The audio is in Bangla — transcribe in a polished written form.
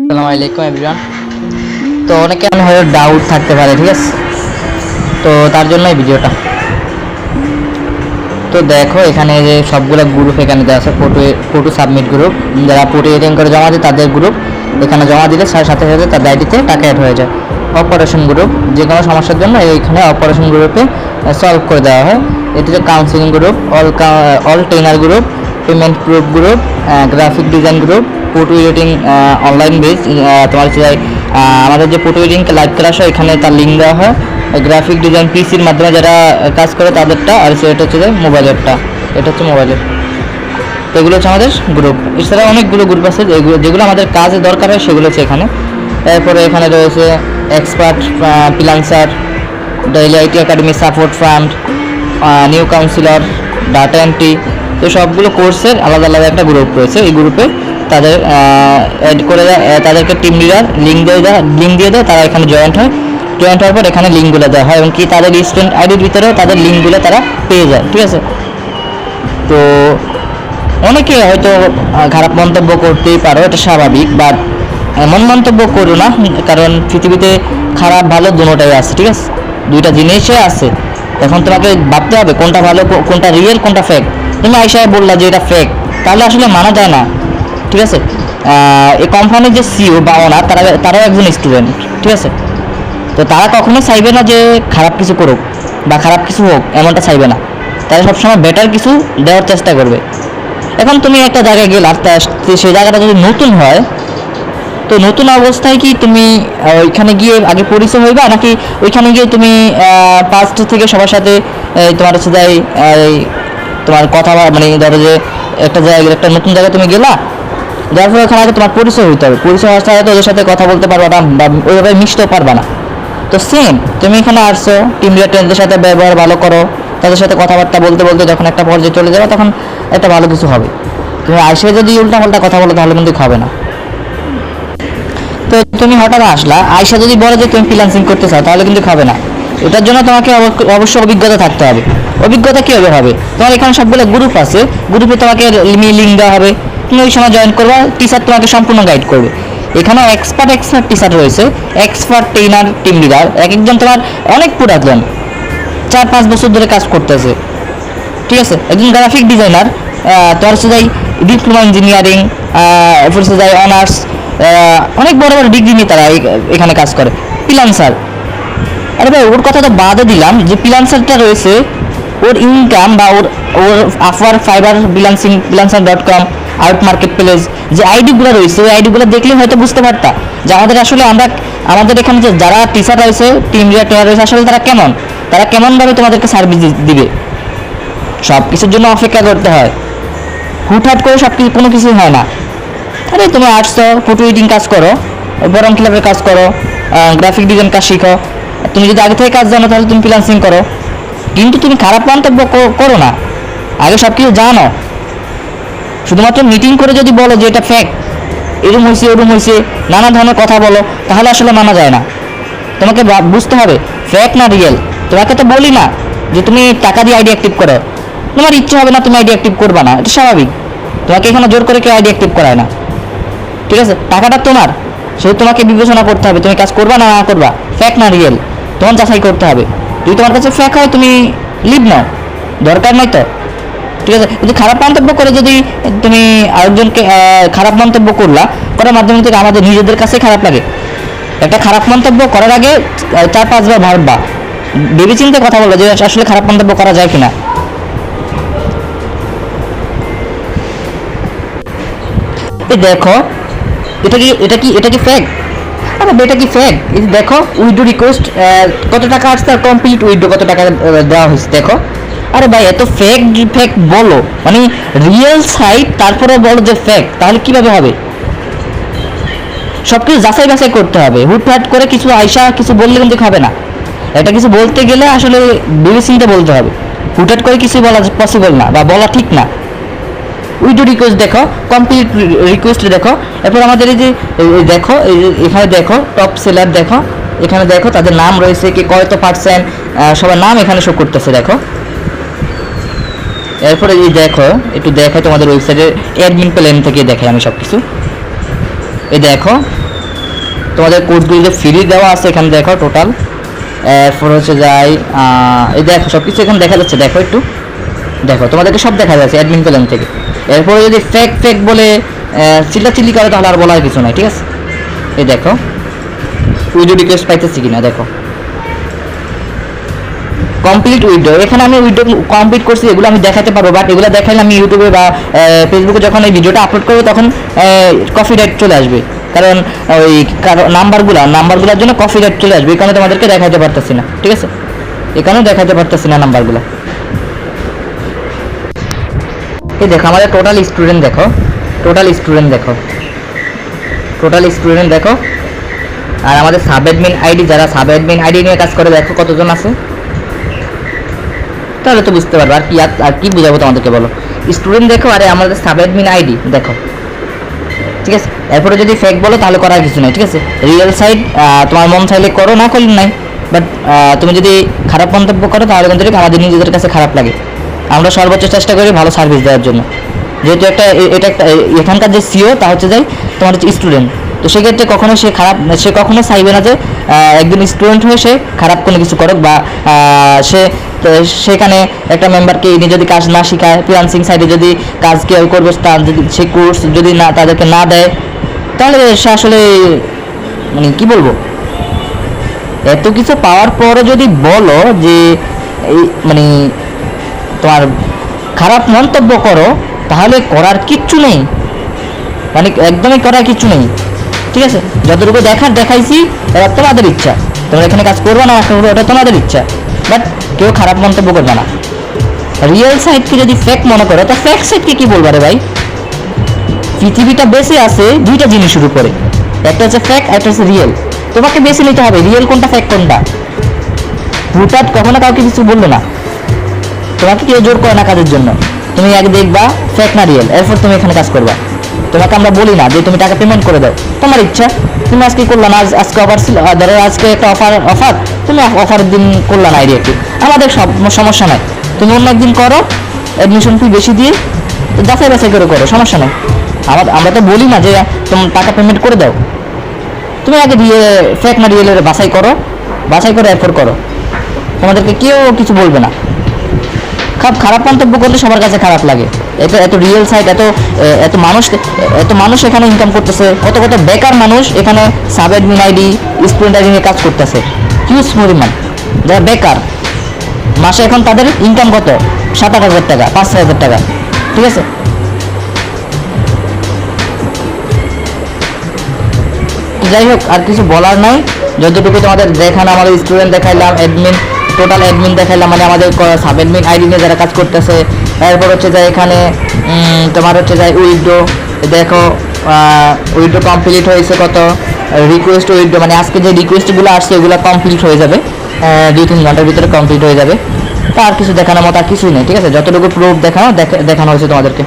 আসসালামু আলাইকুম এভরিওয়ান। তো অনেকে হয়তো ডাউট থাকতে পারে, ঠিক আছে? তো তার জন্য এই ভিডিওটা। তো দেখো এখানে যে সবগুলো গ্রুপ এখানে দেওয়া আছে, ফটো সাবমিট গ্রুপ, যারা ফটো এডিটিং করে জমা দেয় তাদের গ্রুপ। এখানে জমা দিলে সাথে সাথে তার আইডিতে টাকা অ্যাড হয়ে যায়। অপারেশন গ্রুপ, যে কোনো সমস্যার জন্য এইখানে অপারেশন গ্রুপে সলভ করে দেওয়া হয়। এটিতে counselling group, all trainer group, payment proof group, graphic design group, photo editing online base, তোমার হচ্ছে আমাদের যে ফটো এডিটিং লাইভ ক্লাস হয় এখানে তার লিঙ্ক দেওয়া হয়। গ্রাফিক ডিজাইন পিসির মাধ্যমে যারা কাজ করে তাদেরটা, আর সেটা হচ্ছে যে মোবাইলেরটা, এটা হচ্ছে মোবাইলের। তো এগুলো হচ্ছে আমাদের গ্রুপ। এছাড়া অনেকগুলো গ্রুপ আছে যেগুলো আমাদের কাজে দরকার হয়, সেগুলো হচ্ছে এখানে। এরপরে এখানে রয়েছে expert, freelancer, daily IT academy support fund, new councillor, data entry. তো সবগুলো কোর্সের আলাদা আলাদা একটা গ্রুপ রয়েছে। এই গ্রুপে তাদের অ্যাড করে তাদেরকে টিম লিডার লিঙ্ক দিয়ে দেয়, তারা এখানে জয়েন্ট হওয়ার পর এখানে লিঙ্কগুলো দেওয়া হয় এবং কি তাদের স্টুডেন্ট আইডির ভিতরেও তাদের লিঙ্কগুলো তারা পেয়ে যায়, ঠিক আছে? তো অনেকে হয়তো খারাপ মন্তব্য করতেই পারো, এটা স্বাভাবিক, বাট এমন মন্তব্য করো না, কারণ পৃথিবীতে খারাপ ভালো দুটোটাই আছে, ঠিক আছে? দুইটা জিনিসই আছে। এখন তোমাকে ভাবতে হবে কোনটা ভালো, কোনটা রিয়েল, কোনটা ফেক। তুমি আইসায় বললা যে এটা ফেক, তাহলে আসলে মানা যায় না, ঠিক আছে? এই কোম্পানির যে সিও বা ওনার তারাও একজন স্টুডেন্ট, ঠিক আছে? তো তারা কখনো চাইবে না যে খারাপ কিছু করুক বা খারাপ কিছু হোক, এমনটা চাইবে না। তারা সবসময় বেটার কিছু দেওয়ার চেষ্টা করবে। এখন তুমি একটা জায়গায় গেলে সেই জায়গাটা যদি নতুন হয়, তো নতুন অবস্থায় কি তুমি ওইখানে গিয়ে আগে পরিচয় হইবা, নাকি ওইখানে গিয়ে তুমি ফার্স্ট থেকে সবার সাথে তোমার হচ্ছে যাই তোমার কথা, মানে ধরো যে একটা নতুন জায়গায় তুমি গেলা, যার ফলে ওখানে আগে তোমার পরিচয় হইতে হবে। পরিচয় হওয়ার সাথে ওদের সাথে কথা বলতে পারবা না বা ওইভাবে মিশতেও পারবা না। তো সেম, তুমি এখানে আসছো, টিম লিডারদের সাথে ব্যবহার ভালো করো, তাদের সাথে কথাবার্তা বলতে বলতে যখন একটা পর্যায়ে চলে যাবে তখন একটা ভালো কিছু হবে। তুমি আইসে যদি উল্টাপাল্টা কথা বলো তাহলে কিন্তু হবে না। তো তুমি হঠাৎ আসলা, আইসা যদি বলে যে তুমি ফ্রিল্যান্সিং করতে চাও, তাহলে কিন্তু হবে না। এটার জন্য তোমাকে অবশ্যই অভিজ্ঞতা থাকতে হবে। অভিজ্ঞতা কীভাবে হবে? তোমার এখানে সবগুলো গ্রুপ আছে, গ্রুপে তোমাকে লিঙ্ক দেওয়া হবে, তুমি ওই সময় জয়েন করবা, টিচার তোমাকে সম্পূর্ণ গাইড করবে। এখানে এক্সপার্ট টিচার রয়েছে, এক্সপার্ট ট্রেনার, টিম লিডার, এক একজন তোমার অনেক পুরাতন, 4-5 বছর ধরে কাজ করতেছে, ঠিক আছে? একজন গ্রাফিক ডিজাইনার, তোমার হচ্ছে যাই ডিপ্লোমা ইঞ্জিনিয়ারিং, হচ্ছে যাই অনার্স, অনেক বড় বড় ডিগ্রি নিয়ে তারা এখানে কাজ করে। ফ্রিল্যান্সার, আরে ভাই ওর কথা তো বাদে দিলাম, যে ফ্রিল্যান্সারটা রয়েছে ওর ইনকাম বা ওর Upwork, Fiverr, freelancer.com, out marketplace, যে আইডিগুলো রয়েছে ওই আইডিগুলো দেখলে হয়তো বুঝতে পারতা যে আমাদের আসলে আমাদের এখানে যে যারা টিচার রয়েছে, টিম লিডার রয়েছে, আসলে তারা কেমনভাবে তোমাদেরকে সার্ভিস দিবে। সব কিছুর জন্য অপেক্ষা করতে হয়, হুটহাট করে কোনো কিছুই হয় না। আরে তুমি আসছো, ফটো এডিটিং কাজ করো, বরং ক্লাবের কাজ করো, গ্রাফিক ডিজাইন কাজ শিখো। তুমি যদি আগে থেকে কাজ জানো তাহলে তুমি ফ্রিল্যান্সিং করো, কিন্তু তুমি খারাপ মন্তব্য করো না, আগে সব কিছু জানো। শুধুমাত্র মিটিং করে যদি বলো যে এটা ফেক, এরম হয়েছে, নানা ধরনের কথা বলো, তাহলে আসলে মানা যায় না। তোমাকে বুঝতে হবে ফেক না রিয়েল। তোমাকে তো বলি না যে তুমি টাকা দিয়ে আইডি অ্যাক্টিভ করো, তোমার ইচ্ছে হবে না তুমি আইডি অ্যাক্টিভ করবা না, এটা স্বাভাবিক। তোমাকে এখানে জোর করে কেউ আইডি অ্যাক্টিভ করায় না, ঠিক আছে? টাকাটা তোমার, সেটা তোমাকে বিবেচনা করতে হবে, তুমি কাজ করবা না করবা, ফেক না রিয়েল, তোমার যাচাই করতে হবে। যদি তোমার কাছে ফেক হয় তুমি লিভ নাও, দরকার নাই তো, ঠিক আছে? যদি খারাপ মন্তব্য করে যদি তুমি আরেকজনকে খারাপ মন্তব্য করার মাধ্যমে থেকে আমাদের নিজেদের কাছে খারাপ লাগে। একটা খারাপ মন্তব্য করার আগে 4-5 বার ভাববা, ভেবেচিন্তে কথা বলো যে আসলে খারাপ মন্তব্য করা যায় কিনা। দেখো এটা কি ফেক? আরে এটা কি ফেক? এই দেখো উইথড্র রিকোয়েস্ট কত টাকা আসছে, আর কমপ্লিট উইথড্র কত টাকা দেওয়া হয়েছে, দেখো। আরে ভাই এত ফেক বলো, মানে রিয়েল সাইট তারপরে বলো যে ফেক, তাহলে কিভাবে হবে? সব কিছু যাচাই বাছাই করতে হবে। হুটহাট করে কিছু কিছু বললে কিন্তু হবে না। এটা কিছু বলতে গেলে আসলে ভেবেচিন্তে বলতে হবে, হুটহাট করে কিছু বলা পসিবল না বা বলা ঠিক না। উইথড্র রিকোয়েস্ট দেখো, কমপ্লিট রিকোয়েস্ট দেখো, এরপর আমাদের এই যে দেখো এখানে দেখো টপ সেলার দেখো, এখানে দেখো তাদের নাম রয়েছে, কি কত পার্সেন্ট, সবার নাম এখানে শো করতেছে, দেখো। এরপরে এই দেখো একটু দেখাই তোমাদের ওয়েবসাইটের অ্যাডমিন প্ল্যান থেকে দেখাই আমি সব কিছু। এই দেখো তোমাদের কোর্সগুলো যে ফ্রি দেওয়া আছে এখানে দেখো টোটাল। এরপর হচ্ছে যাই, এই দেখো সব কিছু এখানে দেখা যাচ্ছে, দেখো একটু দেখো, তোমাদেরকে সব দেখা যাচ্ছে অ্যাডমিন প্ল্যান থেকে। এরপরে যদি ফেক ফেক বলে চিল্লাচিল্লি করে তাহলে আর বলার কিছু নাই, ঠিক আছে। এই দেখো উইডো রিকোয়েস্ট পাইতেছি কিনা দেখো, কমপ্লিট উইডো, এখানে আমি উইডো কমপ্লিট করছি, এগুলো আমি দেখাতে পারবো, বাট এগুলো দেখাইলে আমি ইউটিউবে বা ফেসবুকে যখন এই ভিডিওটা আপলোড করবো তখন কপিরাইট চলে আসবে, কারণ ওই নাম্বারগুলোর জন্য কপিরাইট চলে আসবে, এই কারণে তোমাদেরকে দেখাতে পারতেছি না, ঠিক আছে, এখানেও দেখাতে পারতেছি না নাম্বারগুলো। এই দেখো আমাদের টোটাল স্টুডেন্ট দেখো, আর আমাদের সাব অ্যাডমিন আইডি, যারা সাব অ্যাডমিন আইডি নিয়ে কাজ করে দেখো কতজন আছে, তাহলে তো বুঝতে পারবো। আর কি বুঝাবো তোমাদেরকে বলো, স্টুডেন্ট দেখো, আরে আমাদের সাব অ্যাডমিন আইডি দেখো, ঠিক আছে। এরপরে যদি ফেক বলো তাহলে করার কিছু নেই, ঠিক আছে। রিয়েল সাইড তোমার মন চাইলে করো, না করলে নাই, বাট তুমি যদি খারাপ মন্তব্য করো তাহলে কিন্তু আমাদের নিজেদের কাছে খারাপ লাগে। আমরা সর্বোচ্চ চেষ্টা করি ভালো সার্ভিস দেওয়ার জন্য, যেহেতু এটা একটা এখানকার যে সিও তা হচ্ছে যাই তোমার হচ্ছে স্টুডেন্ট, তো সেক্ষেত্রে কখনো সে কখনো চাইবে না যে একজন স্টুডেন্ট হয়ে সে খারাপ কোনো কিছু করুক, বা সেখানে একটা মেম্বারকে নিয়ে যদি কাজ না শেখায়, ফ্রিল্যান্সিং সাইডে যদি কাজ কেউ করবে তার যদি সে কোর্স যদি না তাদেরকে না দেয়, তাহলে সে আসলে মানে কি বলবো, এত কিছু পাওয়ার পরও যদি বলো যে এই মানে তোমার খারাপ মন্তব্য করো, তাহলে করার কিচ্ছু নেই, মানে একদমই করার কিচ্ছু নেই, ঠিক আছে। যতটুকু দেখাইছি এবার তোমাদের ইচ্ছা, তোমরা এখানে কাজ করবে না করবে ওটা তোমাদের ইচ্ছা, বাট কেউ খারাপ মন্তব্য করবে না। রিয়েল সাইডকে যদি ফেক মনে করো, তা ফেক সাইডকে কি বলবো রে ভাই, পৃথিবীটা বেঁচে আছে দুইটা জিনিসের উপরে, একটা হচ্ছে ফেক, একটা হচ্ছে রিয়েল, তোমাকে বেছে নিতে হবে রিয়েল কোনটা ফেক কোনটা। হুটহাট কখনো কাউকে কিছু বললো না, তোমাকে কেউ জোর করে না কাজের জন্য, তুমি আগে দেখবা ফেক না রিয়েল, এরপর তুমি এখানে কাজ করবা। তোমাকে আমরা বলি না যে তুমি টাকা পেমেন্ট করে দাও, তোমার ইচ্ছা, তুমি আজকে করলা না, আজকে অফার ছিল, ধরো আজকে একটা অফার তুমি অফারের দিন করলা না আইডিয়া, আমাদের সব সমস্যা নাই, তুমি অন্য একদিন করো, অ্যাডমিশন ফি বেশি দিয়ে যাচাই বাছাই করে করো, সমস্যা নেই। আমরা তো বলি না যে তুমি টাকা পেমেন্ট করে দাও, তুমি আগে দিয়ে ফেক না রিয়েলের বাছাই করে এরপর করো, তোমাদেরকে কেউ কিছু বলবে না। খারাপ মন্তব্য করলে সবার কাছে খারাপ লাগে, এত রিয়েল সাইট, এত মানুষ এখানে ইনকাম করতেছে, কত বেকার মানুষ এখানে sub admin ID student ID নিয়ে কাজ করতেছে, হিউজ পরিমাণ যারা বেকার, মাসে এখন তাদের ইনকাম কত 7-8 হাজার টাকা, 5-6 হাজার টাকা, ঠিক আছে। যাই হোক, আর কিছু বলার নাই, যতটুকু তোমাদের দেখানো, আমাদের স্টুডেন্ট দেখাইলাম, টোটাল অ্যাডমিন দেখাইলাম, মানে আমাদের সাব অ্যাডমিন আইডি নিয়ে যারা কাজ করতেছে। এরপর হচ্ছে যে এখানে তোমার হচ্ছে যে উইথড্র দেখো, উইথড্র কমপ্লিট হয়েছে কত, রিকোয়েস্ট উইথড্র মানে আজকে যে রিকোয়েস্টগুলো আসছে এগুলো কমপ্লিট হয়ে যাবে 2-3 ঘন্টার ভিতরে কমপ্লিট হয়ে যাবে। আর কিছু দেখানোর মতো আর কিছুই নেই, ঠিক আছে, যতটুকু প্রুফ দেখানো হয়েছে তোমাদেরকে।